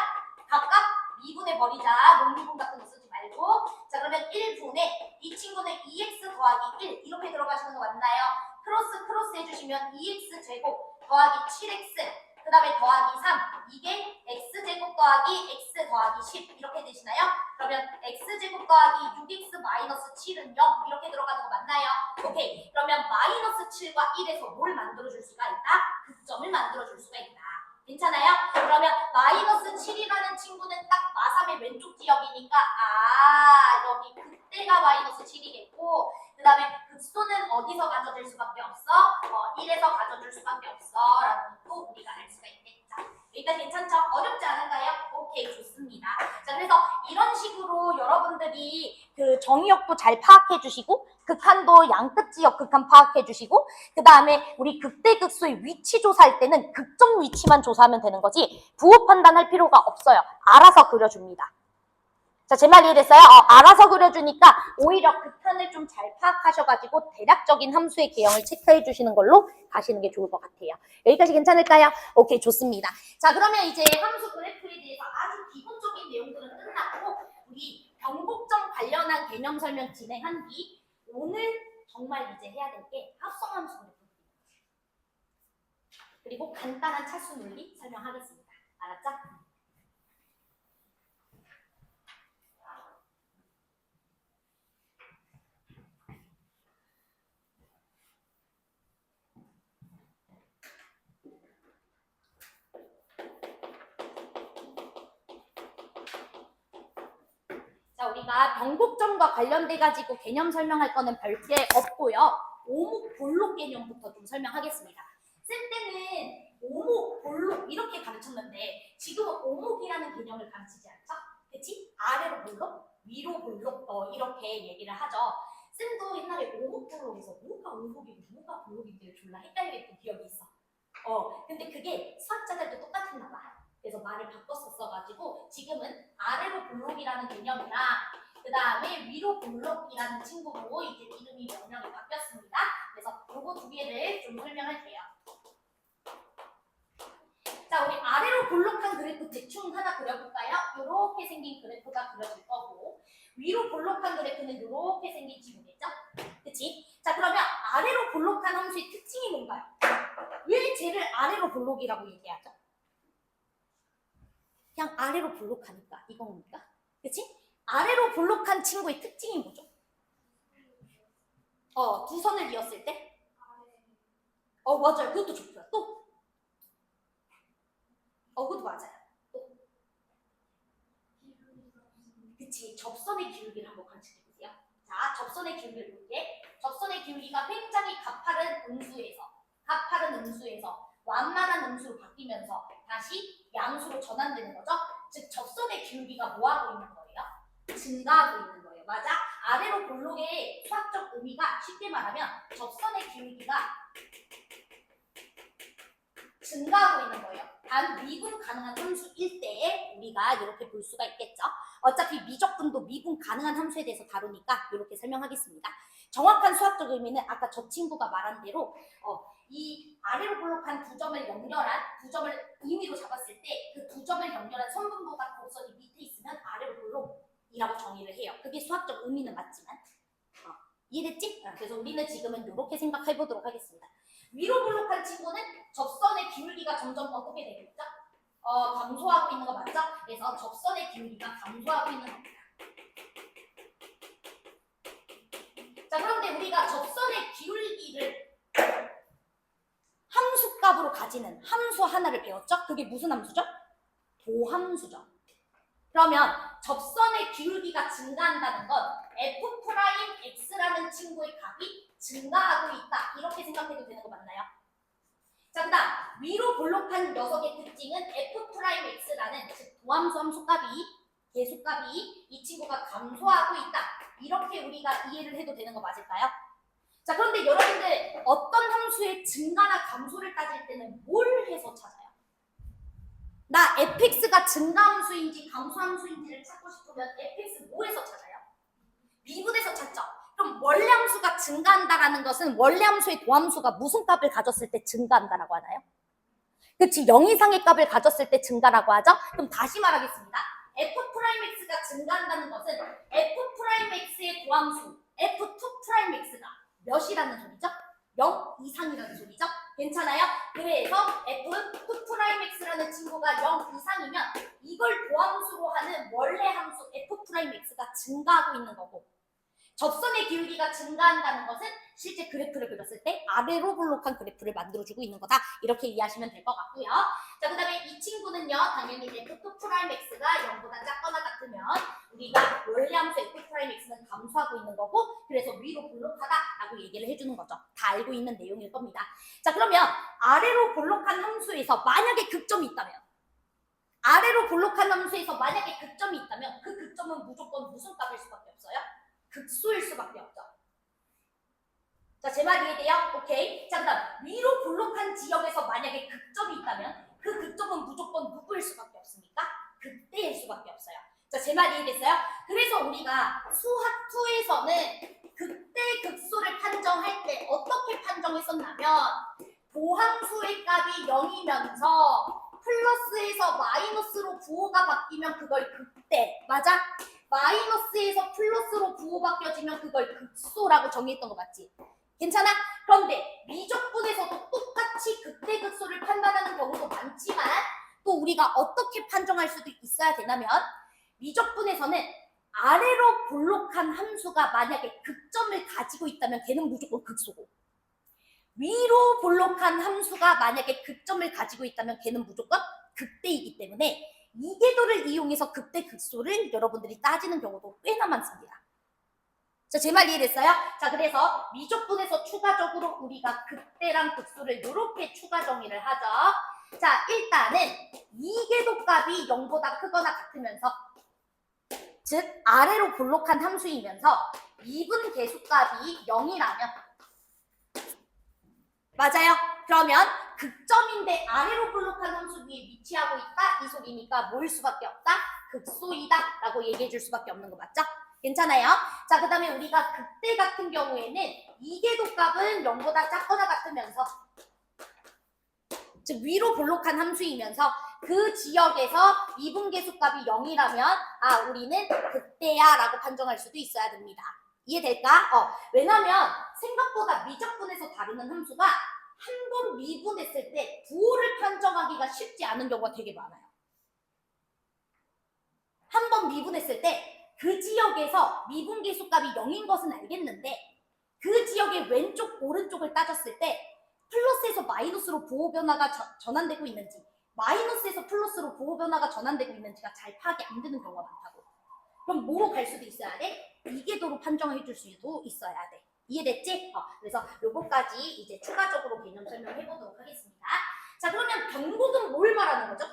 각각 미분해버리자. 논미분 같은 거 쓰지 말고. 자, 그러면 1분의 이 친구는 2x 더하기 1 이렇게 들어가시는 거 맞나요? 크로스 해주시면 2x 제곱 더하기 7x 그 다음에 더하기 3 이게 x제곱 더하기 x 더하기 10 이렇게 되시나요? 그러면 x제곱 더하기 6x 마이너스 7은 0 이렇게 들어가는 거 맞나요? 오케이. 그러면 마이너스 7과 1에서 뭘 만들어줄 수가 있다? 극점을 만들어줄 수가 있다. 괜찮아요? 그러면 마이너스 7이라는 친구는 딱 마삼의 왼쪽 지역이니까 여기 극대가 마이너스 7이겠고 그 다음에 극소는 어디서 가져줄 수밖에 없어? 1에서 가져줄 수밖에 없어 라는 것도 우리가 알 수가 있겠죠. 일단 괜찮죠? 어렵지 않은가요? 오케이, 좋습니다. 자, 그래서 이런 식으로 여러분들이 그 정의역도 잘 파악해 주시고 극한도 양끝 지역 극한 파악해 주시고 그 다음에 우리 극대 극소의 위치 조사할 때는 극점 위치만 조사하면 되는 거지 부호 판단할 필요가 없어요. 알아서 그려줍니다. 자, 제 말 이해됐어요? 알아서 그려주니까 오히려 극한을 좀 잘 파악하셔가지고 대략적인 함수의 개형을 체크해 주시는 걸로 가시는 게 좋을 것 같아요. 여기까지 괜찮을까요? 오케이, 좋습니다. 자, 그러면 이제 함수 그래프에 대해서 아주 기본적인 내용들은 끝났고 우리 변곡점 관련한 개념 설명 진행한 뒤 오늘 정말 이제 해야 될 게 합성함수 그래프 그리고 간단한 차수 논리 설명하겠습니다. 알았죠? 자, 우리가 변곡점과 관련돼 가지고 개념 설명할 거는 별게 없고요. 오목 볼록 개념부터 좀 설명하겠습니다. 쌤 때는 오목 볼록 이렇게 가르쳤는데 지금은 오목이라는 개념을 가르치지 않죠? 그치? 아래로 볼록, 위로 볼록 이렇게 얘기를 하죠. 쌤도 옛날에 오목 볼록에서 뭐가 오목이고 뭐가 볼록인지 졸라 헷갈렸던 기억이 있어. 근데 그게 수학자들도 똑같았나 봐. 그래서 말을 바꿨었어가지고 지금은 아래로 볼록이라는 개념이랑 그 다음에 위로 볼록이라는 친구로 이제 이름이 명령이 바뀌었습니다. 그래서 요거 두 개를 좀 설명할게요. 자, 우리 아래로 볼록한 그래프 대충 하나 그려볼까요? 요렇게 생긴 그래프가 그려질 거고 위로 볼록한 그래프는 요렇게 생긴 친구겠죠? 그치? 자, 그러면 아래로 볼록한 함수의 특징이 뭔가요? 왜 쟤를 아래로 볼록이라고 얘기하죠? 그냥 아래로 볼록하니까 이건 뭡니까? 그치? 아래로 볼록한 친구의 특징이 뭐죠? 두 선을 이었을 때? 맞아요. 그것도 좋고요. 또? 그것도 맞아요. 또? 그치. 접선의 기울기를 한번 관측해보세요. 자, 접선의 기울기를 볼게. 접선의 기울기가 굉장히 가파른 음수에서 완만한 음수로 바뀌면서 다시 양수로 전환되는 거죠. 즉 접선의 기울기가 뭐하고 있는 거예요? 증가하고 있는 거예요. 맞아? 아래로 볼록의 수학적 의미가 쉽게 말하면 접선의 기울기가 증가하고 있는 거예요. 단 미분 가능한 함수일 때에 우리가 이렇게 볼 수가 있겠죠. 어차피 미적분도 미분 가능한 함수에 대해서 다루니까 이렇게 설명하겠습니다. 정확한 수학적 의미는 아까 저 친구가 말한 대로 이 아래로 볼록한 두 점을 연결한 두 점을 임의로 잡았을 때 그 두 점을 연결한 선분보다 곡선이 밑에 있으면 아래로 볼록이라고 정의를 해요. 그게 수학적 의미는 맞지만 이해됐지? 그래서 우리는 지금은 이렇게 생각해 보도록 하겠습니다. 위로 볼록한 친구는 접선의 기울기가 점점 어떻게 되겠죠? 감소하고 있는 거 맞죠? 그래서 접선의 기울기가 감소하고 있는 겁니다. 자, 그런데 우리가 접선의 기울기를 함수값으로 가지는 함수 하나를 배웠죠? 그게 무슨 함수죠? 도함수죠. 그러면 접선의 기울기가 증가한다는 건 f'x라는 친구의 값이 증가하고 있다. 이렇게 생각해도 되는 거 맞나요? 자, 그 다음 위로 볼록한 녀석의 특징은 f'x라는 즉 도함수 함수값이 계수값이 이 친구가 감소하고 있다. 이렇게 우리가 이해를 해도 되는 거 맞을까요? 자, 그런데 여러분들 어떤 함수의 증가나 감소를 따질 때는 뭘 해서 찾아요? 나 fx가 증가함수인지 감소함수인지를 찾고 싶으면 fx 뭐에서 찾아요? 미분에서 찾죠. 그럼 원래 함수가 증가한다라는 것은 원래 함수의 도함수가 무슨 값을 가졌을 때 증가한다라고 하나요? 그치, 0 이상의 값을 가졌을 때 증가라고 하죠? 그럼 다시 말하겠습니다. f'x가 증가한다는 것은 f'x의 도함수 f2'x가 몇이라는 소리죠? 0 이상이라는 소리죠? 괜찮아요? 그래서 f2'x라는 친구가 0 이상이면 이걸 도함수로 하는 원래 함수 f'x가 증가하고 있는 거고, 접선의 기울기가 증가한다는 것은 실제 그래프를 그렸을 때 아래로 볼록한 그래프를 만들어주고 있는 거다. 이렇게 이해하시면 될 것 같고요. 자, 그 다음에 이 친구는요, 당연히 f2'x가 0보다 작거나 같으면 우리가 원래 함수 f'x는 감소하고 있는 거고, 그래서 위로 볼록하다라고 얘기를 해주는 거죠. 다 알고 있는 내용일 겁니다. 자, 그러면 아래로 볼록한 함수에서 만약에 극점이 있다면, 아래로 볼록한 함수에서 만약에 극점이 있다면 그 극점은 무조건 무슨 값일 수밖에 없어요? 극소일 수밖에 없죠. 자, 제 말 이해돼요? 오케이. 자, 그 다음 위로 볼록한 지역에서 만약에 극점이 있다면 그 극점은 무조건 누구일 수밖에 없습니까? 극대일 수밖에 없어요. 자, 제 말 이해됐어요? 그래서 우리가 수학 2에서는 극대 극소를 판정할 때 어떻게 판정했었냐면 도함수의 값이 0이면서 플러스에서 마이너스로 부호가 바뀌면 그걸 극대, 맞아? 마이너스에서 플러스로 부호 바뀌어지면 그걸 극소라고 정의했던 거 맞지? 괜찮아? 그런데 미적분에서도 똑같이 극대 극소를 판단하는 경우도 많지만 또 우리가 어떻게 판정할 수도 있어야 되냐면 미적분에서는 아래로 볼록한 함수가 만약에 극점을 가지고 있다면 걔는 무조건 극소고, 위로 볼록한 함수가 만약에 극점을 가지고 있다면 걔는 무조건 극대이기 때문에 이 궤도를 이용해서 극대 극소를 여러분들이 따지는 경우도 꽤나 많습니다. 자, 제 말 이해됐어요? 자, 그래서 미적분에서 추가적으로 우리가 극대랑 극소를 이렇게 추가 정의를 하죠. 자, 일단은 이 궤도 값이 0보다 크거나 같으면서, 즉 아래로 볼록한 함수이면서 미분 계수값이 0이라면, 맞아요? 그러면 극점인데 아래로 볼록한 함수 위에 위치하고 있다, 이 소리니까 뭐일 수밖에 없다? 극소이다 라고 얘기해 줄 수밖에 없는 거 맞죠? 괜찮아요? 자, 그 다음에 우리가 극대 같은 경우에는 이 궤도 값은 0보다 작거나 같으면서, 즉 위로 볼록한 함수이면서 그 지역에서 미분계수 값이 0이라면 우리는 극대야 라고 판정할 수도 있어야 됩니다. 이해될까? 왜냐면 생각보다 미적분에서 다루는 함수가 한 번 미분했을 때 부호를 판정하기가 쉽지 않은 경우가 되게 많아요. 한 번 미분했을 때 그 지역에서 미분계수 값이 0인 것은 알겠는데 그 지역의 왼쪽 오른쪽을 따졌을 때 플러스에서 마이너스로 부호 변화가 전환되고 있는지, 마이너스에서 플러스로 부호 변화가 전환되고 있는지가 잘 파악이 안 되는 경우가 많다고. 그럼 뭐로 갈 수도 있어야 돼? 이 궤도로 판정해 줄 수도 있어야 돼. 이해됐지? 그래서 요거까지 이제 추가적으로 개념 설명해 보도록 하겠습니다. 자, 그러면 변곡은 뭘 말하는 거죠?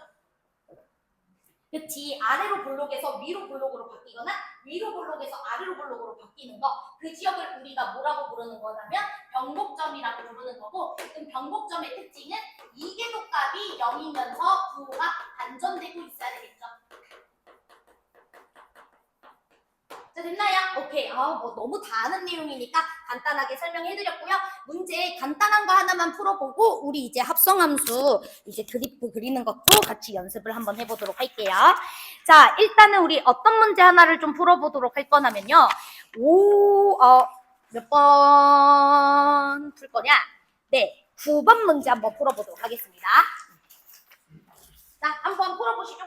그치, 아래로 볼록에서 위로 볼록으로 바뀌거나 위로 볼록에서 아래로 볼록으로 바뀌는 거, 그 지역을 우리가 뭐라고 부르는 거냐면 변곡점이라고 부르는 거고, 그럼 변곡점의 특징은 이 궤도 값이 0이면서 부호가 반전되고 있어야 되겠죠. 자, 됐나요? 오케이. 오케이. 뭐 너무 다 아는 내용이니까 간단하게 설명해드렸고요. 문제 간단한 거 하나만 풀어보고 우리 이제 합성함수 이제 그래프 그리는 것도 같이 연습을 한번 해보도록 할게요. 자, 일단은 우리 어떤 문제 하나를 좀 풀어보도록 할 거냐면요. 몇 번 풀 거냐? 네, 9번 문제 한번 풀어보도록 하겠습니다. 자, 한번 풀어보시죠.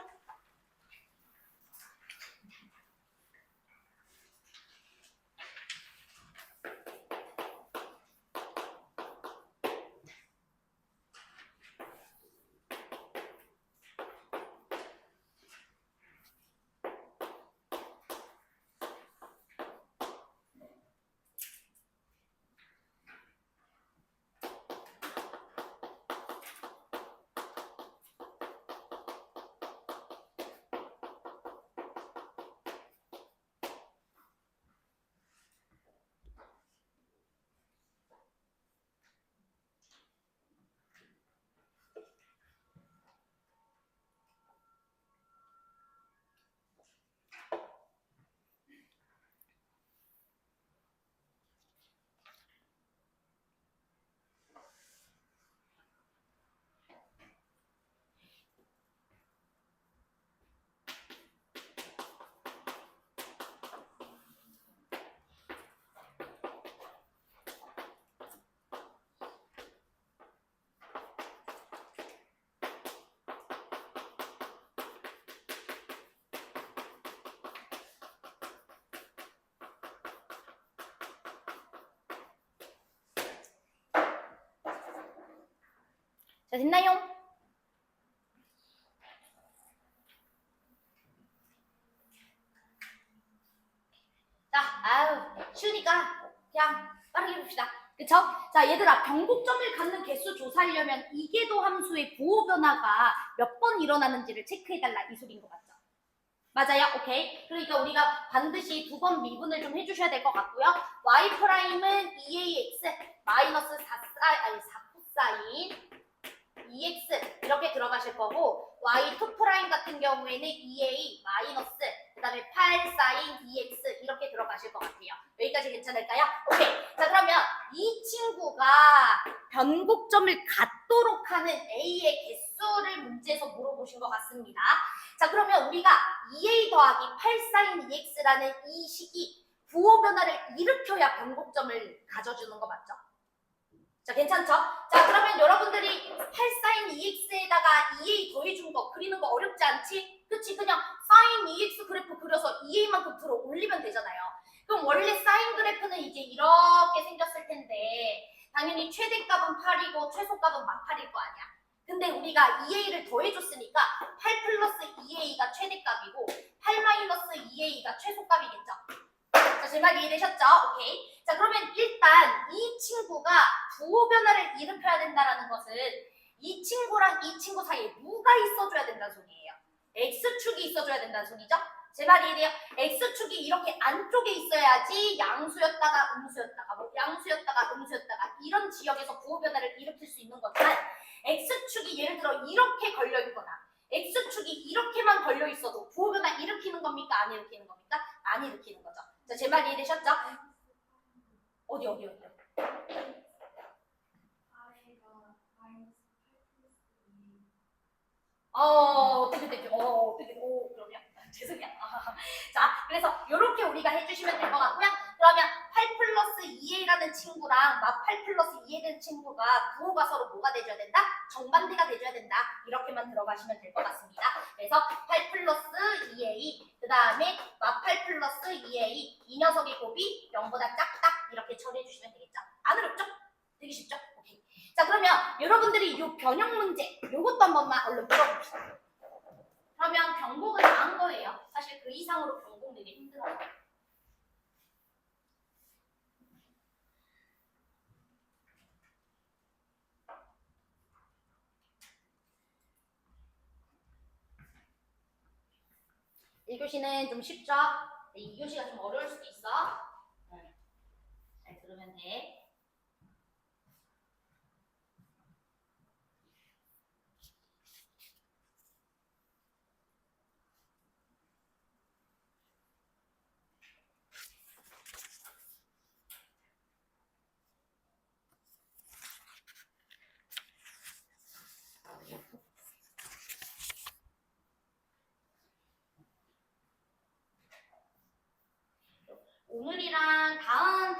자, 됐나요? 자, 쉬우니까 그냥 빠르게 봅시다. 그쵸? 자, 얘들아, 변곡점을 갖는 개수 조사하려면 이계도 함수의 부호 변화가 몇 번 일어나는지를 체크해달라 이 소리인 것 같죠? 맞아요? 오케이. 그러니까 우리가 반드시 2번 미분을 좀 해주셔야 될 것 같고요. y''은 2ax 마이너스 4 코사인 2x 이렇게 들어가실 거고 y2' 같은 경우에는 2a 마이너스 그 다음에 8 사인 2x 이렇게 들어가실 것 같아요. 여기까지 괜찮을까요? 오케이. 자, 그러면 이 친구가 변곡점을 갖도록 하는 a의 개수를 문제에서 물어보신 것 같습니다. 자, 그러면 우리가 2a 더하기 8 사인 2x라는 이 식이 부호 변화를 일으켜야 변곡점을 가져주는 거 맞죠? 자, 괜찮죠? 자, 그러면 여러분들이 8sin 2x에다가 2a 더해준 거 그리는 거 어렵지 않지? 그치? 그냥 sin 2x 그래프 그려서 2a만큼 들어 올리면 되잖아요. 그럼 원래 sin 그래프는 이제 이렇게 생겼을 텐데 당연히 최대값은 8이고 최소값은 막 8일 거 아니야. 근데 우리가 2a를 더해줬으니까 8 플러스 2a가 최대값이고 8 마이너스 2a가 최소값이겠죠? 자, 제 말 이해되셨죠? 오케이. 자, 그러면 일단 이 친구가 부호 변화를 일으켜야 된다는 것은 이 친구랑 이 친구 사이에 누가 있어줘야 된다는 소리예요. x축이 있어줘야 된다는 소리죠? 제 말 이해돼요? x축이 이렇게 안쪽에 있어야지 양수였다가 음수였다가 양수였다가 음수였다가 이런 지역에서 부호 변화를 일으킬 수 있는 거지만 x축이 예를 들어 이렇게 걸려있거나 x축이 이렇게만 걸려있어도 부호 변화 일으키는 겁니까? 안 일으키는 겁니까? 안 일으키는 거죠. 자, 제 말 이해되셨죠? 어디? 어떻게 되죠? 그러면 죄송해요. 자, 그래서 이렇게 우리가 해주시면 될 것 같고요. 그러면 8 플러스 2a라는 친구랑 8 플러스 2a라는 친구가 부호가 서로 뭐가 돼줘야 된다? 정반대가 돼줘야 된다. 이렇게만 들어가시면 될 것 같습니다. 그래서 8 플러스 2a 그 다음에 8 플러스 2a 이 녀석의 곱이 0보다 작다 이렇게 처리해 주시면 되겠죠. 안 어렵죠? 되게 쉽죠? 오케이. 자, 그러면 여러분들이 이 변형 문제 요것도 한 번만 얼른 풀어봅시다. 그러면 변곡은 다 한 거예요. 사실 그 이상으로 변곡 내기 힘들어요. 일 교시는 좀 쉽죠? 2교시가 좀 어려울 수도 있어. 잘 들으면 돼.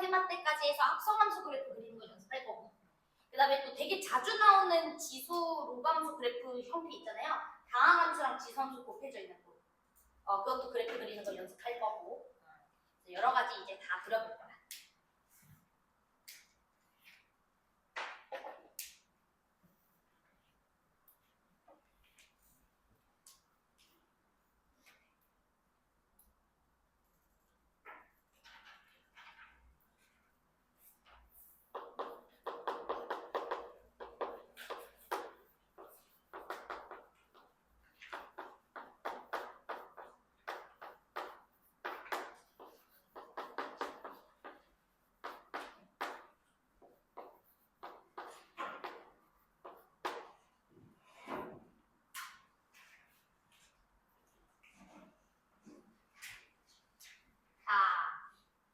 테마 때까지 해서 합성함수 그래프 그리는 거 연습할 거고, 그 다음에 또 되게 자주 나오는 지수 로그함수 그래프 형태 있잖아요. 다항함수랑 지수함수 곱해져 있는 거. 그것도 그래프 그리는 거 연습할 거고, 여러 가지 이제 다 그려볼 거야.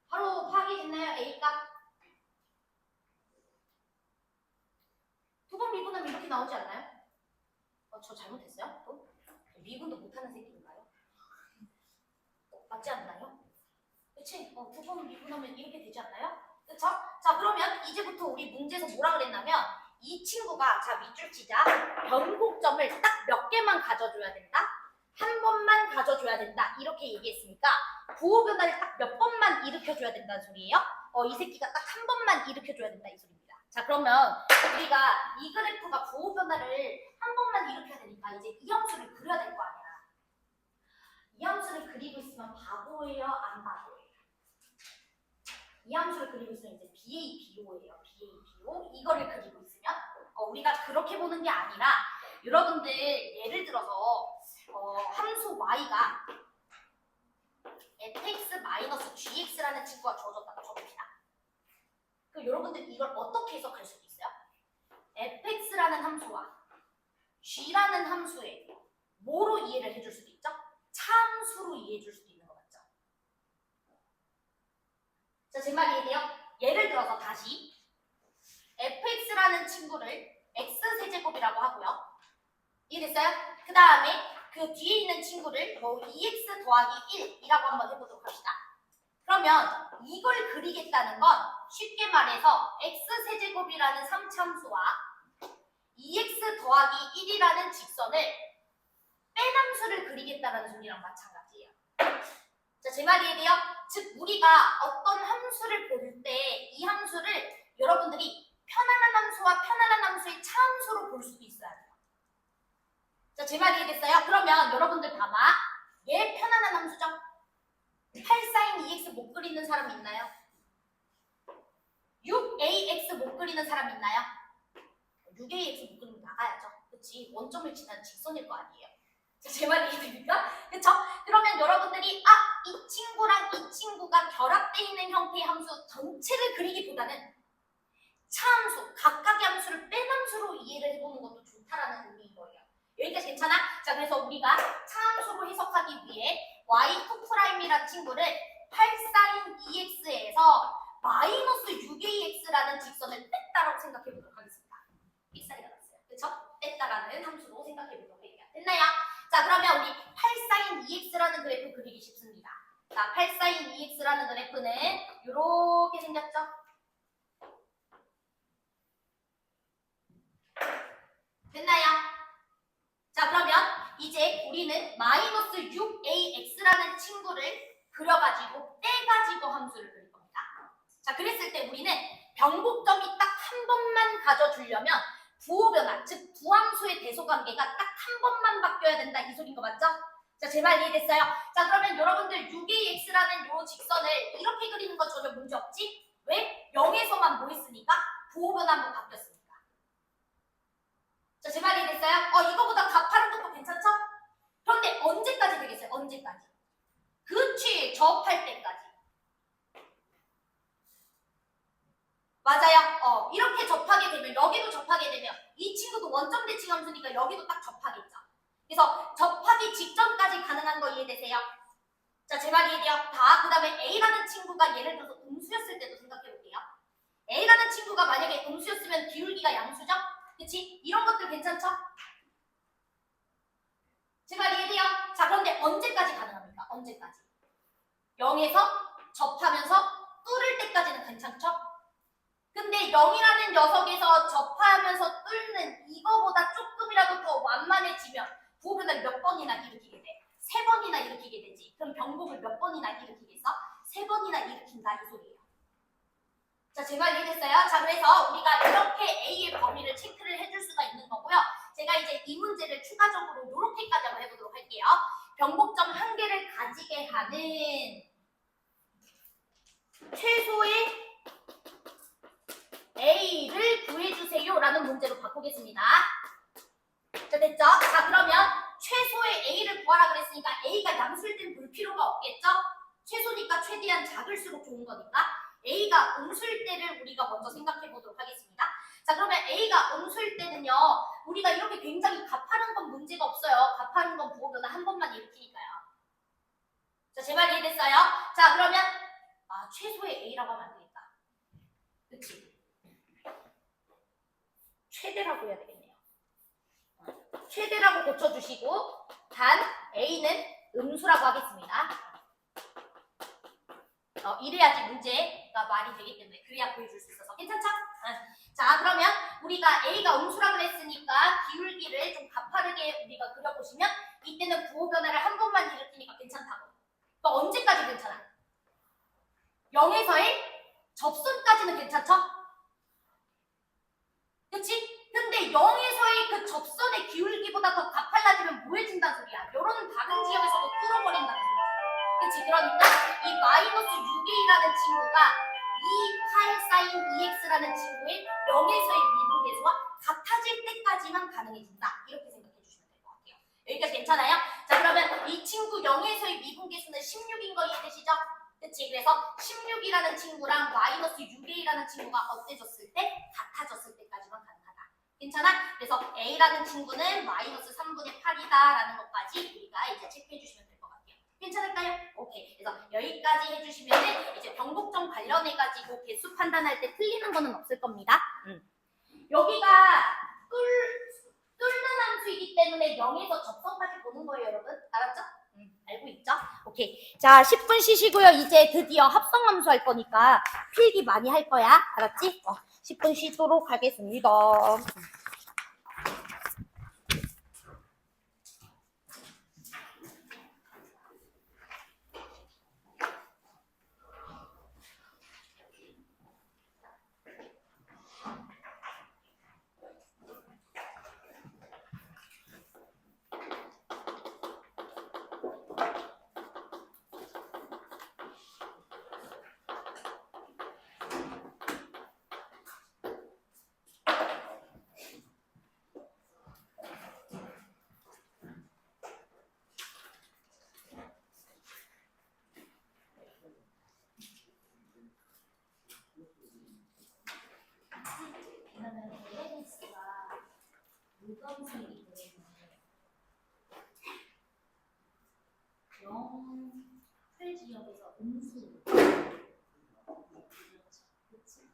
바로 파악이 됐나요? A값? 두 번 미분하면 이렇게 나오지 않나요? 저 잘못했어요? 또? 미분도 못하는 새끼인가요? 맞지 않나요? 그치? 두 번 미분하면 이렇게 되지 않나요? 그쵸? 자, 그러면 이제부터 우리 문제에서 뭐라 그랬냐면 이 친구가, 자, 밑줄 치자. 변곡점을 딱 몇 개만 가져줘야 된다? 한 번만 가져줘야 된다. 이렇게 얘기했으니까 부호 변화를 딱 몇 번만 일으켜줘야 된다는 소리예요. 이 새끼가 딱 한 번만 일으켜줘야 된다 이 소리입니다. 자, 그러면 우리가 이 그래프가 부호 변화를 한 번만 일으켜야 되니까 이제 이 함수를 그려야 될 거 아니야. 이 함수를 그리고 있으면 바보예요? 안 바보예요? 이 함수를 그리고 있으면 이제 BA, BO예요. BA, BO. 이거를 그리고 있으면 우리가 그렇게 보는 게 아니라 여러분들 예를 들어서 함수 y가 fx-gx라는 친구가 주어졌다고 쳐봅시다. 그럼 여러분들 이걸 어떻게 해석할 수도 있어요? fx라는 함수와 g라는 함수에 뭐로 이해를 해줄 수도 있죠? 차함수로 이해해줄 수도 있는 거 맞죠? 자, 제 말 이해돼요? 예를 들어서 다시 fx라는 친구를 x세제곱이라고 하고요. 이해됐어요? 그 다음에 그 뒤에 있는 친구를 2x 더하기 1이라고 한번 해보도록 합시다. 그러면 이걸 그리겠다는 건 쉽게 말해서 x세제곱이라는 3차함수와 2x 더하기 1이라는 직선을 뺀 함수를 그리겠다는 소리랑 마찬가지예요. 자, 제 말이 이해돼요? 즉 우리가 어떤 함수를 볼 때 이 함수를 여러분들이 편안한 함수와 편안한 함수의 차함수로 볼 수도 있어야 돼요. 자, 제 말이 이해됐어요? 그러면 여러분들 봐봐. 얘 편안한 함수죠? 8sin 2x 못 그리는 사람 있나요? 6ax 못 그리는 사람 있나요? 6ax 못 그리면 나가야죠. 그치? 원점을 지나는 직선일 거 아니에요. 자, 제 말이 이해됩니까? 그쵸? 그러면 여러분들이 이 친구랑 이 친구가 결합되어 있는 형태의 함수 전체를 그리기보다는 차함수, 각각의 함수를 뺀 함수로 이해를 해보는 것도 좋다라는 의미인 거예요. 여기까지 괜찮아? 자, 그래서 우리가 차함수로 해석하기 위해 y2'이라는 친구를 8sin 2x에서 마이너스 6ax라는 직선을 뺐다라고 생각해 보도록 하겠습니다. 삑사리가 났어요. 그쵸? 뺐다라는 함수로 생각해 보도록 할게요. 됐나요? 자, 그러면 우리 8sin 2x라는 그래프 그리기 쉽습니다. 자, 8sin 2x라는 그래프는 이렇게 생겼죠? 됐나요? 자, 그러면 이제 우리는 마이너스 6ax라는 친구를 그려가지고 떼가지고 함수를 그릴 겁니다. 자, 그랬을 때 우리는 변곡점이 딱 한 번만 가져주려면 부호 변화, 즉 부함수의 대소관계가 딱 한 번만 바뀌어야 된다 이 소리인 거 맞죠? 자, 제 말 이해됐어요? 자, 그러면 여러분들 6ax라는 요 직선을 이렇게 그리는 건 전혀 문제 없지? 왜? 0에서만 뭐 했으니까? 부호 변화 한번 바뀌었으니까. 자, 제 말 이해됐어요? 이거보다 가파른 것도 괜찮죠? 그런데 언제까지 되겠어요? 언제까지? 그치, 접할 때까지. 맞아요. 이렇게 접하게 되면, 여기도 접하게 되면 이 친구도 원점 대칭 함수니까 여기도 딱 접하겠죠. 그래서 접하기 직전까지 가능한 거 이해되세요? 자, 제 말 이해돼요? 그 다음에 A라는 친구가 예를 들어서 음수였을 때도 생각해 볼게요. A라는 친구가 만약에 음수였으면 기울기가 양수죠? 그치? 이런 것들 괜찮죠? 제 말 이해돼요? 자, 그런데 언제까지 가능합니까? 언제까지? 0에서 접하면서 뚫을 때까지는 괜찮죠? 녀석에서 접하면서 뚫는 이거보다 조금이라도 더 완만해지면 부호변화를 몇 번이나 일으키게 돼? 3번이나 일으키게 되지. 그럼 병곡을 몇 번이나 일으키겠어? 3번이나 일으킨다 이 소리예요. 자, 제 말 이해됐어요? 자, 그래서 우리가 이렇게 A의 범위를 체크를 해줄 수가 있는 거고요. 제가 이제 이 문제를 추가적으로 이렇게까지 한번 해보도록 할게요. 병곡점 1개를 가지게 하는 최소의 A를 구해주세요 라는 문제로 바꾸겠습니다. 자, 됐죠? 자, 그러면 최소의 A를 구하라 그랬으니까 A가 양술된 불필요가 없겠죠? 최소니까 최대한 작을수록 좋은 거니까 A가 음술대를 우리가 먼저 생각해 보도록 하겠습니다. 자, 그러면 A가 음술대는요, 우리가 이렇게 굉장히 가파른 건 문제가 없어요. 가파른 건 부호변화 한 번만 일으키니까요. 자, 제 말 이해됐어요? 자, 그러면 최소의 A라고 하면 안 되겠다. 그치? 최대라고 해야 되겠네요. 최대라고 고쳐주시고 단 A는 음수라고 하겠습니다. 이래야지 문제가 말이 되기 때문에 그래야 보여줄 수 있어서 괜찮죠? 자, 그러면 우리가 A가 음수라고 했으니까 기울기를 좀 가파르게 우리가 그려보시면 이때는 부호변화를 한 번만 일으키니까 괜찮다고. 또 언제까지 괜찮아? 0에서의 접선까지는 괜찮죠? 그치? 근데 0에서의 그 접선의 기울기보다 더 가팔라지면 뭐해진다는 소리야? 이런 다른 지역에서도 뚫어버린다는 소리야. 그치? 그러니까 이 마이너스 6a라는 친구가 2 8 사인 2x라는 친구의 0에서의 미분계수와 같아질 때까지만 가능해진다. 이렇게 생각해 주시면 될 것 같아요. 여기까지 괜찮아요? 자, 그러면 이 친구 0에서의 미분계수는 16인 거 이해되시죠? 그치? 그래서 16이라는 친구랑 마이너스 6a라는 친구가 어때졌을 때? 같아졌을 때까지만 가능하다. 괜찮아? 그래서 a라는 친구는 마이너스 3분의 8이다 라는 것까지 우리가 이제 체크해 주시면 될 것 같아요. 괜찮을까요? 오케이. 그래서 여기까지 해주시면은 이제 병곡점 관련해가지고 개수 판단할 때 틀리는 거는 없을 겁니다. 여기가 뚫는 함수이기 때문에 0에서 접선까지 보는 거예요, 여러분. 알았죠? 알고 있죠? 오케이. 자, 10분 쉬시고요. 이제 드디어 합성함수 할 거니까 필기 많이 할 거야. 알았지? 10분 쉬도록 하겠습니다. 왜냐면 LNS가 물감색이기 때문에 0 지역에서 음수 그치?